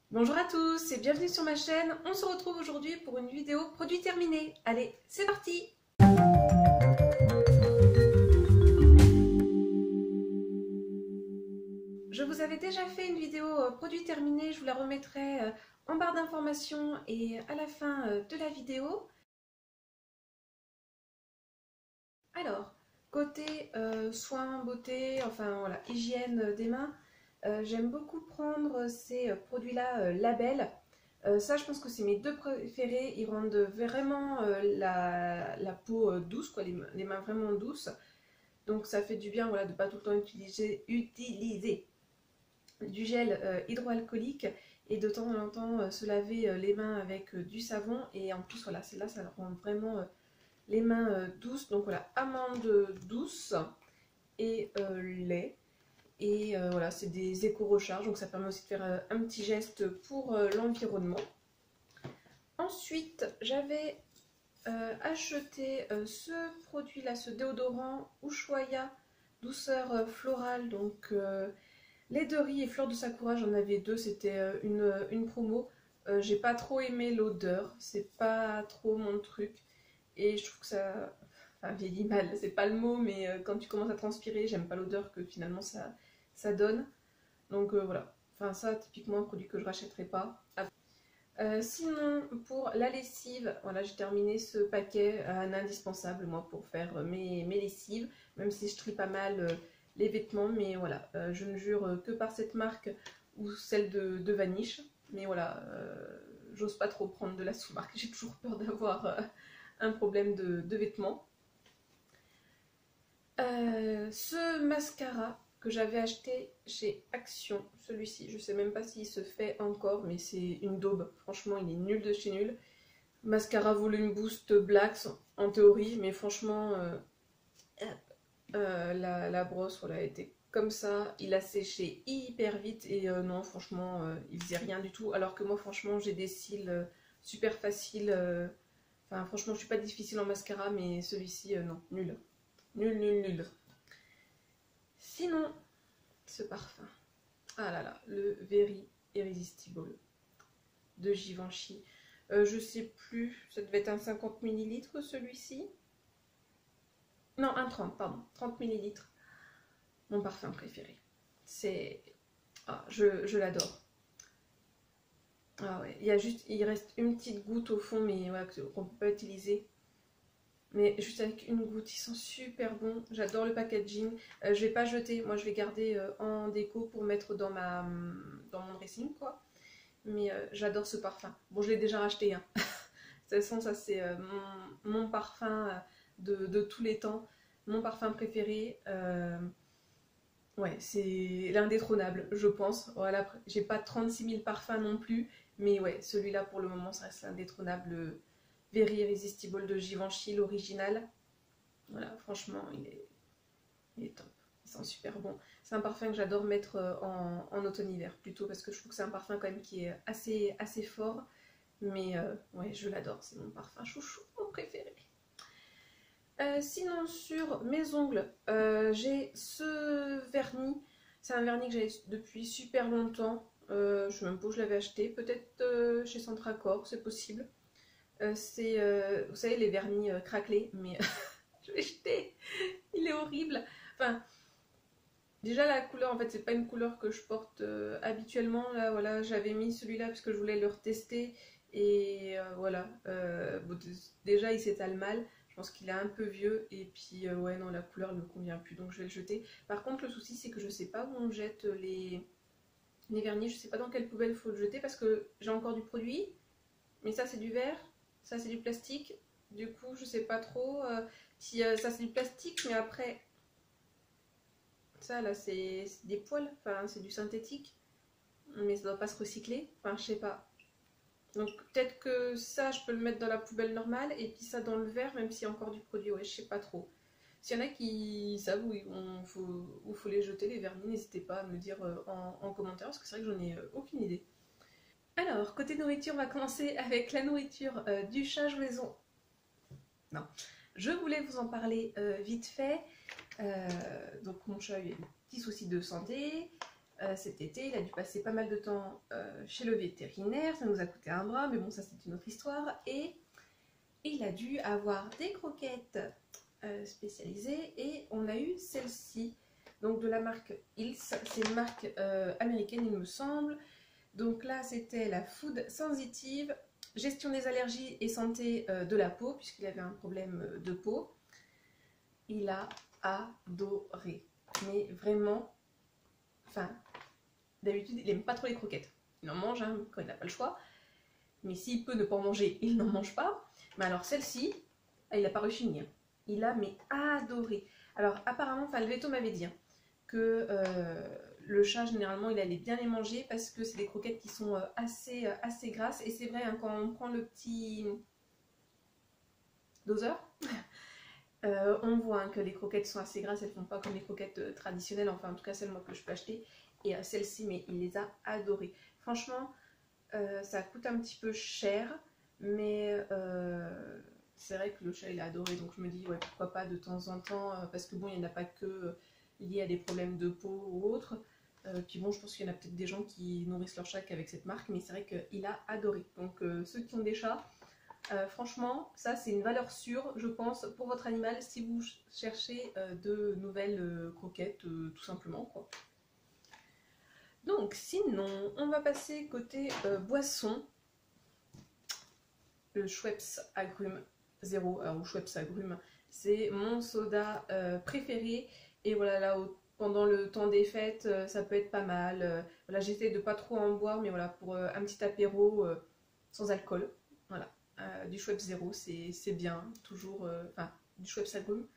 Bonjour à tous et bienvenue sur ma chaîne. On se retrouve aujourd'hui pour une vidéo produit terminé. Allez, c'est parti! Je vous avais déjà fait une vidéo produit terminé, je vous la remettrai en barre d'informations et à la fin de la vidéo. Alors, côté soins, beauté, enfin voilà, hygiène des mains, j'aime beaucoup prendre ces produits-là Label. Ça, je pense que c'est mes deux préférés. Ils rendent vraiment la peau douce, quoi, les mains vraiment douces. Donc ça fait du bien, voilà, de ne pas tout le temps utiliser du gel hydroalcoolique et de temps en temps se laver les mains avec du savon. Et en plus, voilà, celle-là, ça rend vraiment les mains douces. Donc voilà, amande douce et lait. Et voilà, c'est des éco-recharges, donc ça permet aussi de faire un petit geste pour l'environnement. Ensuite, j'avais acheté ce produit-là, ce déodorant Ushuaïa douceur florale. Donc lait de riz et fleurs de sakura, j'en avais deux, c'était une promo. J'ai pas trop aimé l'odeur, c'est pas trop mon truc. Et je trouve que ça vieillit mal, c'est pas le mot, mais quand tu commences à transpirer, j'aime pas l'odeur que finalement ça donne. Donc voilà, enfin ça typiquement un produit que je rachèterai pas. Sinon pour la lessive, voilà, j'ai terminé ce paquet, un indispensable moi pour faire mes lessives, même si je trie pas mal les vêtements, mais voilà, je ne jure que par cette marque ou celle de Vanish, mais voilà, j'ose pas trop prendre de la sous-marque, j'ai toujours peur d'avoir un problème de vêtements. Ce mascara que j'avais acheté chez Action, celui-ci, je sais même pas s'il se fait encore, mais c'est une daube, franchement il est nul de chez nul. Mascara Volume Boost Blacks en théorie, mais franchement la brosse voilà, était comme ça, il a séché hyper vite et non franchement il faisait rien du tout, alors que moi franchement j'ai des cils super faciles, enfin franchement je suis pas difficile en mascara, mais celui-ci non, nul, nul nul nul. Sinon, ce parfum, ah là là, le Very Irresistible de Givenchy. Je sais plus, ça devait être un 50 ml celui-ci. Non, un 30, pardon, 30 ml. Mon parfum préféré. C'est... Ah, je l'adore. Ah ouais, il reste une petite goutte au fond, mais voilà, qu'on ne peut pas utiliser. Mais juste avec une goutte, ils sont super bons. J'adore le packaging. Je vais pas jeter, moi je vais garder en déco pour mettre dans mon dressing, quoi. Mais j'adore ce parfum. Bon, je l'ai déjà racheté, hein. De toute façon, ça c'est mon parfum de tous les temps. Mon parfum préféré. Ouais, c'est l'indétrônable, je pense. Voilà, j'ai pas 36 000 parfums non plus. Mais ouais, celui-là pour le moment, ça reste l'indétrônable. Very Irresistible de Givenchy, l'original. Voilà, franchement, il est top. Il sent super bon. C'est un parfum que j'adore mettre en automne-hiver plutôt, parce que je trouve que c'est un parfum quand même qui est assez fort. Mais ouais, je l'adore, c'est mon parfum chouchou, mon préféré. Sinon sur mes ongles, j'ai ce vernis. C'est un vernis que j'ai depuis super longtemps. Je sais même pas où je l'avais acheté, peut-être chez Centracor, c'est possible. C'est, vous savez, les vernis craquelés, mais je l'ai jeté, il est horrible. Enfin, déjà la couleur, en fait, c'est pas une couleur que je porte habituellement. Là, voilà, j'avais mis celui-là parce que je voulais le retester. Et voilà, bon, déjà il s'étale mal. Je pense qu'il est un peu vieux. Et puis, ouais, non, la couleur ne me convient plus, donc je vais le jeter. Par contre, le souci, c'est que je sais pas où on jette les vernis. Je sais pas dans quelle poubelle il faut le jeter parce que j'ai encore du produit. Mais ça, c'est du verre. Ça, c'est du plastique. Du coup, je sais pas trop si ça, c'est du plastique, mais après. Ça là c'est des poils, enfin c'est du synthétique, mais ça doit pas se recycler, enfin je sais pas. Donc peut-être que ça je peux le mettre dans la poubelle normale et puis ça dans le verre même s'il y a encore du produit, ouais je sais pas trop. S'il y en a qui savent où faut les jeter les vernis, n'hésitez pas à me dire en commentaire parce que c'est vrai que j'en ai aucune idée. Alors côté nourriture on va commencer avec la nourriture du chat maison. Non, je voulais vous en parler vite fait. Donc mon chat a eu un petit souci de santé. cet été. Il a dû passer pas mal de temps chez le vétérinaire, ça nous a coûté un bras, mais bon, ça c'est une autre histoire. Et il a dû avoir des croquettes spécialisées et on a eu celle-ci, donc de la marque Hills, c'est une marque américaine il me semble. Donc là c'était la Food Sensitive, gestion des allergies et santé de la peau, puisqu'il avait un problème de peau. Il a adoré, mais vraiment, enfin, d'habitude il aime pas trop les croquettes, il en mange hein, quand il n'a pas le choix, mais s'il peut ne pas en manger, il n'en mange pas. Mais alors celle-ci, il n'a pas rechigné. Il a mais adoré. Alors apparemment, enfin le veto m'avait dit hein, que le chat généralement il allait bien les manger parce que c'est des croquettes qui sont assez grasses. Et c'est vrai hein, quand on prend le petit doseur, on voit hein, que les croquettes sont assez grasses. Elles font pas comme les croquettes traditionnelles. Enfin en tout cas celles moi que je peux acheter. Et celle-ci, mais il les a adorées. Franchement, ça coûte un petit peu cher. Mais c'est vrai que le chat il a adoré, donc je me dis ouais pourquoi pas de temps en temps, parce que bon il n'y en a pas que lié à des problèmes de peau ou autre, puis bon je pense qu'il y en a peut-être des gens qui nourrissent leur chat qu'avec cette marque, mais c'est vrai qu'il a adoré. Donc ceux qui ont des chats, franchement ça c'est une valeur sûre je pense pour votre animal si vous cherchez de nouvelles croquettes tout simplement quoi. Donc sinon on va passer côté boisson. Le Schweppes Agrumes 0, alors Schweppes Agrumes, c'est mon soda préféré. Et voilà, là, pendant le temps des fêtes, ça peut être pas mal. Voilà, j'essaie de pas trop en boire, mais voilà, pour un petit apéro sans alcool. Voilà, du Schweppes 0, c'est bien, toujours, enfin, du Schweppes Agrumes.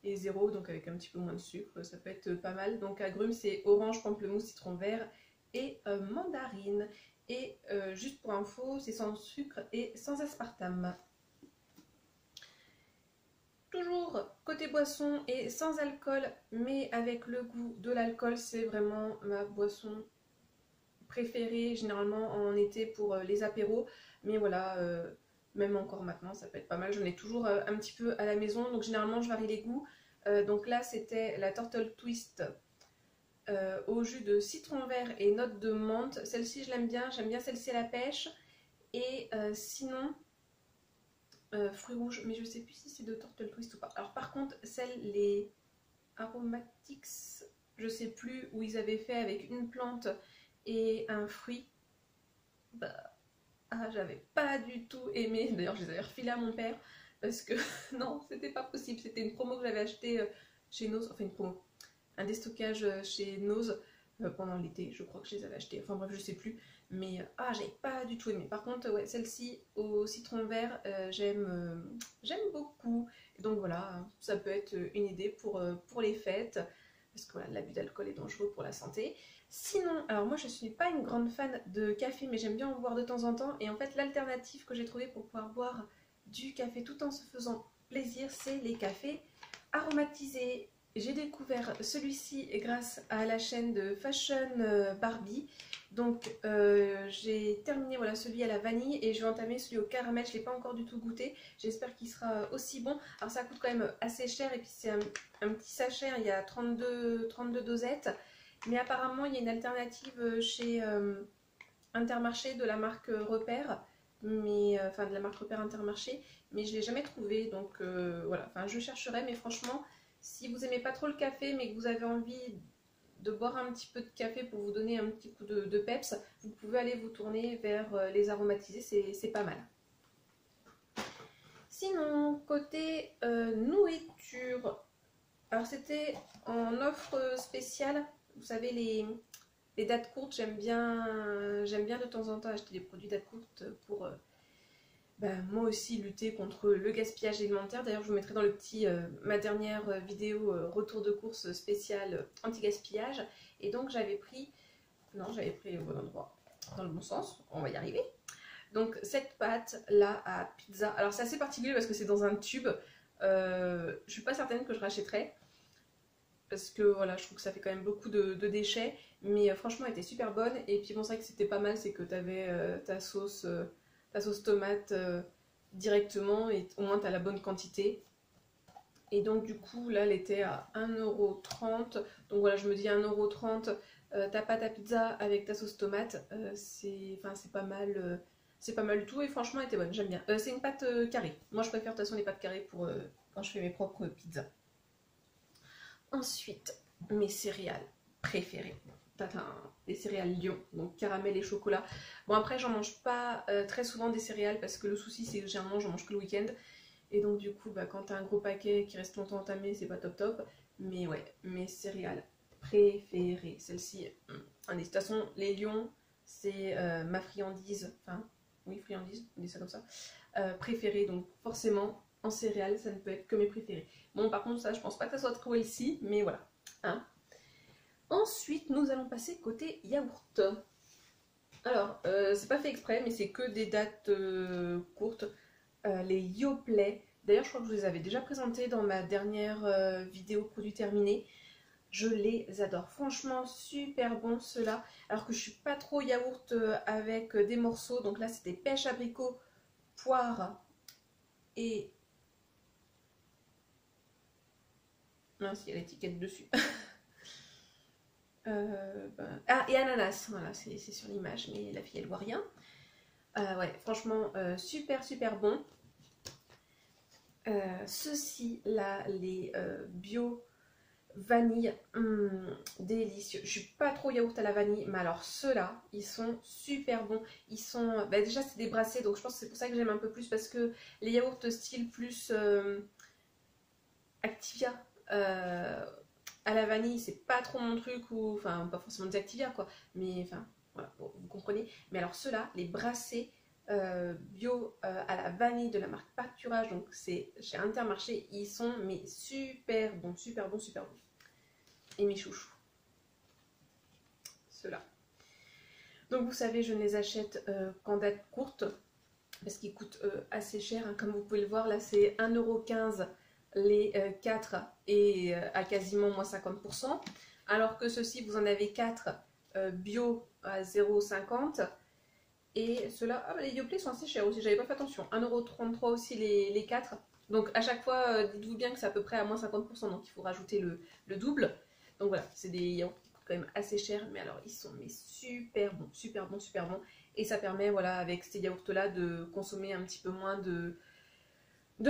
Et 0, donc avec un petit peu moins de sucre, ça peut être pas mal. Donc agrumes, c'est orange, pamplemousse, citron vert et mandarine. Et juste pour info, c'est sans sucre et sans aspartame. Toujours côté boisson et sans alcool, mais avec le goût de l'alcool, c'est vraiment ma boisson préférée, généralement en été pour les apéros. Mais voilà, même encore maintenant, ça peut être pas mal. J'en ai toujours un petit peu à la maison, donc généralement je varie les goûts. Donc là, c'était la Turtle Twist au jus de citron vert et notes de menthe. Celle-ci je l'aime bien, j'aime bien celle-ci à la pêche. Et sinon fruits rouges, mais je sais plus si c'est de Turtle Twist ou pas. Alors par contre celles, les Aromatics, je sais plus, où ils avaient fait avec une plante et un fruit, bah j'avais pas du tout aimé. D'ailleurs je les avais refilés à mon père parce que non c'était pas possible. C'était une promo que j'avais acheté chez Nose, enfin une promo, un déstockage chez Nose pendant l'été, je crois que je les avais achetés, enfin bref je sais plus, mais j'avais pas du tout aimé. Par contre ouais, celle-ci au citron vert j'aime beaucoup. Et donc voilà, ça peut être une idée pour les fêtes, parce que voilà, l'abus d'alcool est dangereux pour la santé. Sinon, alors moi je suis pas une grande fan de café, mais j'aime bien en boire de temps en temps, et en fait l'alternative que j'ai trouvée pour pouvoir boire du café tout en se faisant plaisir, c'est les cafés aromatisés. J'ai découvert celui-ci grâce à la chaîne de Fashion Barbie. Donc j'ai terminé voilà, celui à la vanille et je vais entamer celui au caramel. Je ne l'ai pas encore du tout goûté. J'espère qu'il sera aussi bon. Alors ça coûte quand même assez cher et puis c'est un petit sachet. Hein, il y a 32 dosettes. Mais apparemment il y a une alternative chez Intermarché de la marque Repère. Mais, enfin de la marque Repère Intermarché. Mais je ne l'ai jamais trouvé. Donc voilà, enfin, je chercherai. Mais franchement... Si vous n'aimez pas trop le café mais que vous avez envie de boire un petit peu de café pour vous donner un petit coup de peps, vous pouvez aller vous tourner vers les aromatisés, c'est pas mal. Sinon, côté nourriture, alors c'était en offre spéciale, vous savez les dates courtes, j'aime bien de temps en temps acheter des produits dates courtes pour... moi aussi lutter contre le gaspillage alimentaire. D'ailleurs je vous mettrai dans le petit ma dernière vidéo retour de course spéciale anti-gaspillage. Et donc j'avais pris au bon endroit, dans le bon sens, on va y arriver. Donc cette pâte là à pizza, alors c'est assez particulier parce que c'est dans un tube, je suis pas certaine que je rachèterai. Parce que voilà, je trouve que ça fait quand même beaucoup de déchets. Mais franchement elle était super bonne. Et puis bon c'est vrai que c'était pas mal, c'est que tu avais ta sauce tomate directement et au moins tu as la bonne quantité. Et donc du coup là elle était à 1,30 €. Donc voilà, je me dis 1,30 €, ta pâte à pizza avec ta sauce tomate, c'est pas mal du tout et franchement elle était bonne, j'aime bien. C'est une pâte carrée. Moi je préfère de toute façon les pâtes carrées pour quand je fais mes propres pizzas. Ensuite, mes céréales préférées. Les céréales Lion, donc caramel et chocolat. Bon après j'en mange pas très souvent des céréales parce que le souci c'est que généralement j'en mange que le week-end. Et donc du coup quand t'as un gros paquet qui reste longtemps entamé c'est pas top top. Mais ouais, mes céréales préférées. Celle-ci, de toute façon les Lions c'est ma friandise, enfin oui friandise, on dit ça comme ça, préférée. Donc forcément en céréales ça ne peut être que mes préférés. Bon par contre ça je pense pas que ça soit trop healthy, mais voilà. Hein. Ensuite, nous allons passer côté yaourt. Alors, c'est pas fait exprès, mais c'est que des dates courtes. Les Yoplait. D'ailleurs, je crois que je vous les avais déjà présentés dans ma dernière vidéo produit terminé. Je les adore. Franchement, super bon ceux-là. Alors que je suis pas trop yaourt avec des morceaux. Donc là, c'était pêche, abricot, poire et... Mince, il y a l'étiquette dessus. Ah, et ananas, voilà, c'est sur l'image, mais la fille elle voit rien. Ouais, franchement, super super bon. Ceux-ci là, les bio vanille, délicieux. Je suis pas trop yaourt à la vanille, mais alors ceux-là, ils sont super bons. Ils sont, déjà c'est débrassé, donc je pense que c'est pour ça que j'aime un peu plus parce que les yaourts style plus Activia. À la vanille, c'est pas trop mon truc, ou enfin, pas forcément des Activia quoi, mais enfin, voilà, bon, vous comprenez. Mais alors, ceux-là, les brassés bio à la vanille de la marque Pâturage, donc c'est chez Intermarché, ils sont mais super bons, super bons, super bons. Et mes chouchous, ceux-là. Donc, vous savez, je ne les achète qu'en date courte, parce qu'ils coûtent assez cher, hein. Comme vous pouvez le voir, là, c'est 1,15 € les 4 et à quasiment moins 50%, alors que ceux-ci vous en avez 4 bio à 0,50 et ceux-là, les Yoplait sont assez chers aussi, j'avais pas fait attention, 1,33 € aussi les 4, donc à chaque fois dites-vous bien que c'est à peu près à moins 50%, donc il faut rajouter le double. Donc voilà, c'est des yaourts qui coûtent quand même assez cher, mais alors ils sont mais super bons, super bons, super bons, et ça permet voilà avec ces yaourts là de consommer un petit peu moins de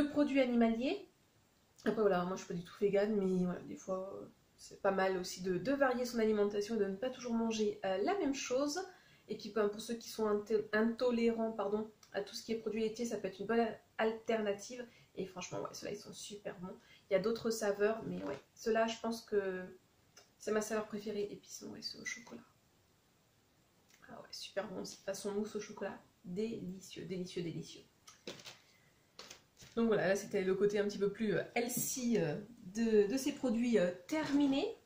produits animaliers. Après voilà, moi je suis pas du tout végane, mais voilà, des fois c'est pas mal aussi de varier son alimentation et de ne pas toujours manger la même chose. Et puis pour ceux qui sont intolérants pardon, à tout ce qui est produits laitiers, ça peut être une bonne alternative. Et franchement, ouais, ceux-là ils sont super bons. Il y a d'autres saveurs, mais ouais, ceux-là je pense que c'est ma saveur préférée. Et puis sinon, ouais, ceux au chocolat. Ah ouais, super bon, cette façon mousse au chocolat, délicieux, délicieux, délicieux. Donc voilà, là c'était le côté un petit peu plus healthy de ces produits terminés.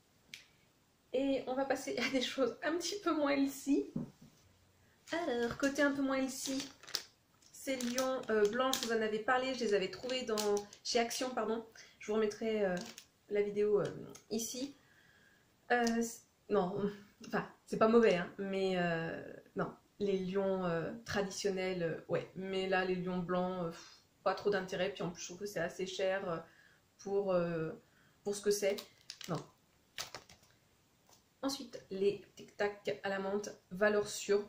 Et on va passer à des choses un petit peu moins healthy. Alors, côté un peu moins healthy, ces lions blancs, je vous en avais parlé, je les avais trouvés chez Action, pardon. Je vous remettrai la vidéo ici. Non, enfin, c'est pas mauvais, hein, mais non, les lions traditionnels, ouais. Mais là, les lions blancs... pas trop d'intérêt, puis en plus je trouve que c'est assez cher pour ce que c'est. Non. Ensuite, les Tic Tac à la menthe, valeur sûre.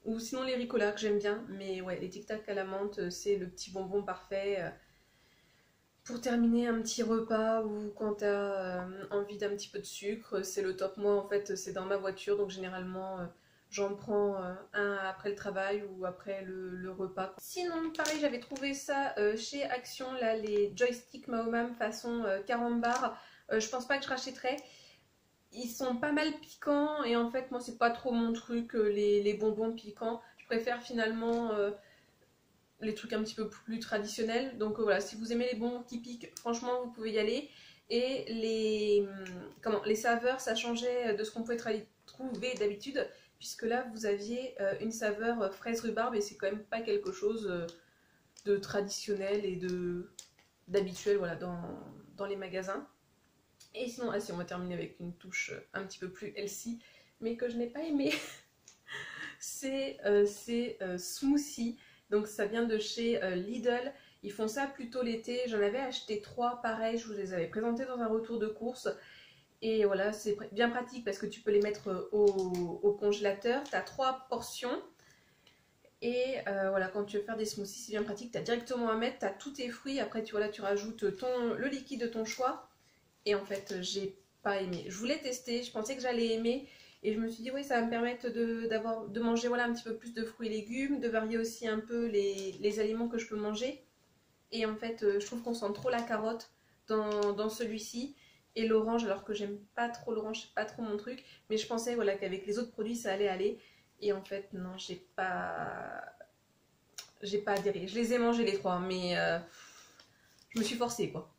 Ou sinon les Ricola que j'aime bien, mais ouais, les Tic Tac à la menthe, c'est le petit bonbon parfait pour terminer un petit repas ou quand tu as envie d'un petit peu de sucre. C'est le top. Moi en fait, c'est dans ma voiture, donc généralement... j'en prends un après le travail ou après le repas. Sinon, pareil, j'avais trouvé ça chez Action, là, les joysticks Mahomam façon carambar. Je pense pas que je rachèterai. Ils sont pas mal piquants et en fait, moi, c'est pas trop mon truc, les bonbons piquants. Je préfère finalement les trucs un petit peu plus traditionnels. Donc voilà, si vous aimez les bonbons qui piquent, franchement, vous pouvez y aller. Et les saveurs, ça changeait de ce qu'on pouvait trouver d'habitude. Puisque là vous aviez une saveur fraise rhubarbe et c'est quand même pas quelque chose de traditionnel et d'habituel voilà, dans les magasins. Et sinon, si on va terminer avec une touche un petit peu plus healthy, mais que je n'ai pas aimé, c'est smoothie. Donc ça vient de chez Lidl. Ils font ça plutôt l'été. J'en avais acheté 3 pareil, je vous les avais présentés dans un retour de course. Et voilà, c'est bien pratique parce que tu peux les mettre au congélateur. Tu as 3 portions. Et voilà, quand tu veux faire des smoothies, c'est bien pratique. Tu as directement à mettre, tu as tous tes fruits. Après, voilà, tu rajoutes le liquide de ton choix. Et en fait, j'ai pas aimé. Je voulais tester, je pensais que j'allais aimer. Et je me suis dit, oui, ça va me permettre de manger voilà, un petit peu plus de fruits et légumes, de varier aussi un peu les aliments que je peux manger. Et en fait, je trouve qu'on sent trop la carotte dans celui-ci. Et l'orange, alors que j'aime pas trop l'orange, c'est pas trop mon truc. Mais je pensais voilà, qu'avec les autres produits, ça allait aller. Et en fait, non, j'ai pas adhéré. Je les ai mangés les 3, mais je me suis forcée quoi.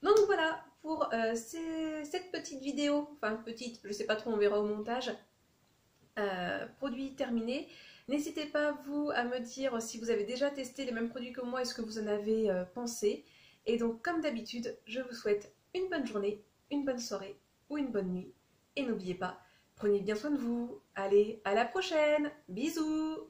Donc voilà pour cette petite vidéo, enfin petite, je sais pas trop, on verra au montage. Produit terminé. N'hésitez pas vous à me dire si vous avez déjà testé les mêmes produits que moi et ce que vous en avez pensé. Et donc comme d'habitude, je vous souhaite une bonne journée, une bonne soirée ou une bonne nuit. Et n'oubliez pas, prenez bien soin de vous. Allez, à la prochaine. Bisous.